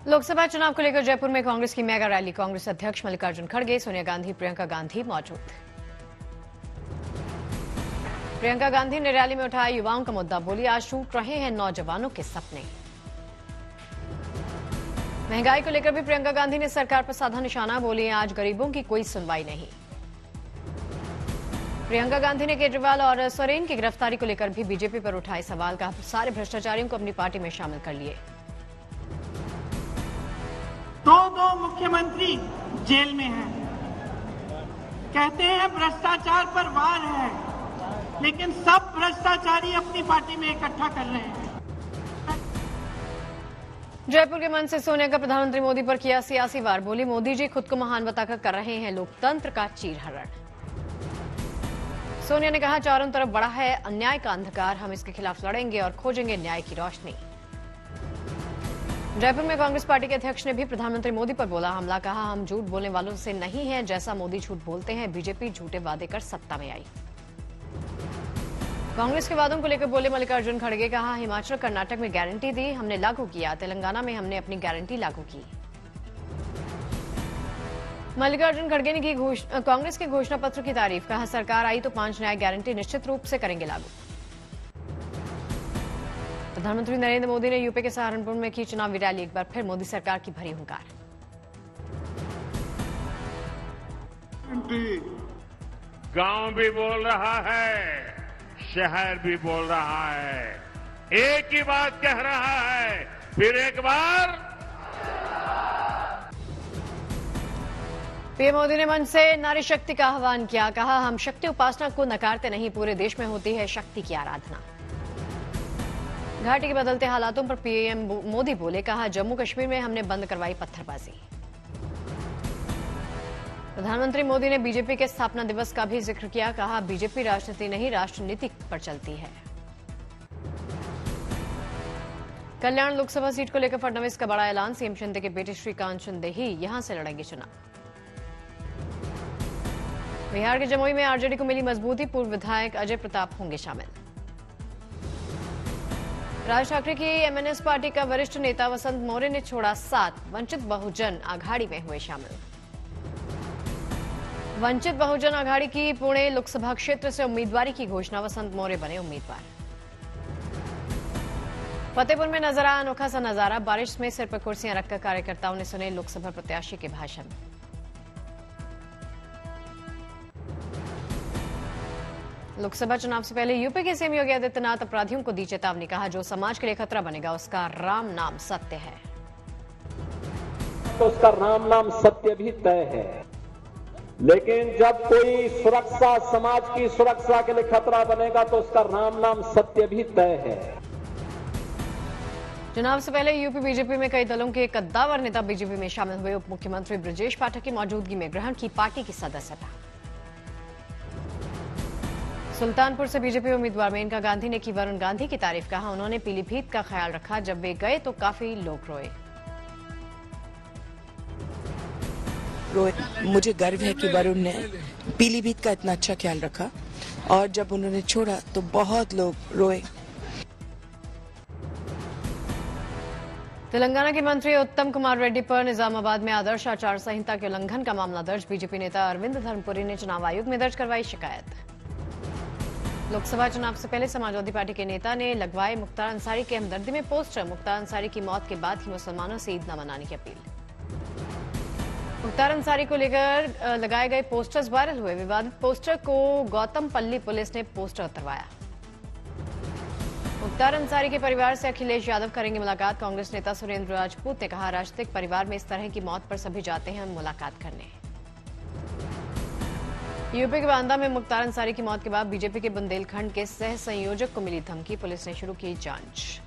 लोकसभा चुनाव को लेकर जयपुर में कांग्रेस की मेगा रैली। कांग्रेस अध्यक्ष मल्लिकार्जुन खड़गे, सोनिया गांधी, प्रियंका गांधी मौजूद। प्रियंका गांधी ने रैली में उठाया युवाओं का मुद्दा। बोली, आज टूट रहे हैं नौजवानों के सपने। महंगाई को लेकर भी प्रियंका गांधी ने सरकार पर साधा निशाना। बोली, आज गरीबों की कोई सुनवाई नहीं। प्रियंका गांधी ने केजरीवाल और सोरेन की गिरफ्तारी को लेकर भी बीजेपी पर उठाए सवाल। कहा, सारे भ्रष्टाचारियों को अपनी पार्टी में शामिल कर लिए। दो मुख्यमंत्री जेल में हैं। कहते हैं भ्रष्टाचार पर वार है, लेकिन सब भ्रष्टाचारी अपनी पार्टी में इकट्ठा कर रहे हैं। जयपुर के मंच से सोनिया का प्रधानमंत्री मोदी पर किया सियासी वार। बोली, मोदी जी खुद को महान बताकर कर रहे हैं लोकतंत्र का चीरहरण। सोनिया ने कहा, चारों तरफ बड़ा है अन्याय का अंधकार, हम इसके खिलाफ लड़ेंगे और खोजेंगे न्याय की रोशनी। जयपुर में कांग्रेस पार्टी के अध्यक्ष ने भी प्रधानमंत्री मोदी पर बोला हमला। कहा, हम झूठ बोलने वालों से नहीं हैं, जैसा मोदी झूठ बोलते हैं। बीजेपी झूठे वादे कर सत्ता में आई। कांग्रेस के वादों को लेकर बोले मल्लिकार्जुन खड़गे। कहा, हिमाचल कर्नाटक में गारंटी दी, हमने लागू किया। तेलंगाना में हमने अपनी गारंटी लागू की। मल्लिकार्जुन खड़गे ने की कांग्रेस के घोषणा पत्र की तारीफ। कहा, सरकार आई तो 5 न्याय गारंटी निश्चित रूप से करेंगे लागू। प्रधानमंत्री नरेंद्र मोदी ने यूपी के सहारनपुर में की चुनावी रैली। एक बार फिर मोदी सरकार की भरी हुंकार। गांव भी बोल रहा है, शहर भी बोल रहा है, एक ही बात कह रहा है, फिर एक बार। पीएम मोदी ने मंच से नारी शक्ति का आह्वान किया। कहा, हम शक्ति उपासना को नकारते नहीं, पूरे देश में होती है शक्ति की आराधना। घाटी के बदलते हालातों पर पीएम मोदी बोले। कहा, जम्मू कश्मीर में हमने बंद करवाई पत्थरबाजी। प्रधानमंत्री मोदी ने बीजेपी के स्थापना दिवस का भी जिक्र किया। कहा, बीजेपी राजनीति नहीं राष्ट्रनीति पर चलती है। कल्याण लोकसभा सीट को लेकर फडणवीस का बड़ा ऐलान। सीएम शिंदे के बेटे श्रीकांत शिंदे ही यहां से लड़ेंगे चुनाव। बिहार के जमुई में आरजेडी को मिली मजबूती। पूर्व विधायक अजय प्रताप होंगे शामिल। राज ठाकरे की एमएनएस पार्टी का वरिष्ठ नेता वसंत मोरे ने छोड़ा साथ। वंचित बहुजन आघाड़ी में हुए शामिल। वंचित बहुजन आघाड़ी की पुणे लोकसभा क्षेत्र से उम्मीदवारी की घोषणा। वसंत मोरे बने उम्मीदवार। फतेहपुर में नजर आया अनोखा सा नजारा। बारिश में सिर पर कुर्सियां रखकर कार्यकर्ताओं ने सुने लोकसभा प्रत्याशी के भाषण। लोकसभा चुनाव से पहले यूपी के सीएम योगी आदित्यनाथ अपराधियों को दी चेतावनी। कहा, जो समाज के लिए खतरा बनेगा उसका राम नाम सत्य है। तो उसका राम नाम सत्य भी तय है, लेकिन जब कोई सुरक्षा समाज की सुरक्षा के लिए खतरा बनेगा तो उसका राम नाम सत्य भी तय है। चुनाव से पहले यूपी बीजेपी में कई दलों के कद्दावर नेता बीजेपी में शामिल हुए। उप मुख्यमंत्री ब्रजेश पाठक की मौजूदगी में ग्रहण की पार्टी की सदस्यता। सुल्तानपुर से बीजेपी उम्मीदवार मेनका गांधी ने की वरुण गांधी की तारीफ। कहा, उन्होंने पीलीभीत का ख्याल रखा, जब वे गए तो काफी लोग रोए। मुझे गर्व है कि वरुण ने पीलीभीत का इतना अच्छा ख्याल रखा और जब उन्होंने छोड़ा तो बहुत लोग रोए। तेलंगाना के मंत्री उत्तम कुमार रेड्डी पर निजामाबाद में आदर्श आचार संहिता के उल्लंघन का मामला दर्ज। बीजेपी नेता अरविंद धर्मपुरी ने चुनाव आयोग में दर्ज करवाई शिकायत। लोकसभा चुनाव से पहले समाजवादी पार्टी के नेता ने लगवाए मुख्तार अंसारी के हमदर्दी में पोस्टर। मुख्तार अंसारी की मौत के बाद ही मुसलमानों से ईद न मनाने की अपील। मुख्तार अंसारी को लेकर लगाए गए पोस्टर्स वायरल हुए। विवादित पोस्टर को गौतम पल्ली पुलिस ने पोस्टर उतरवाया। मुख्तार अंसारी के परिवार से अखिलेश यादव करेंगे मुलाकात। कांग्रेस नेता सुरेंद्र राजपूत ने कहा, राजनीतिक परिवार में इस तरह की मौत पर सभी जाते हैं मुलाकात करने। यूपी के बांदा में मुख्तार अंसारी की मौत के बाद बीजेपी के बुंदेलखंड के सह संयोजक को मिली धमकी। पुलिस ने शुरू की जांच।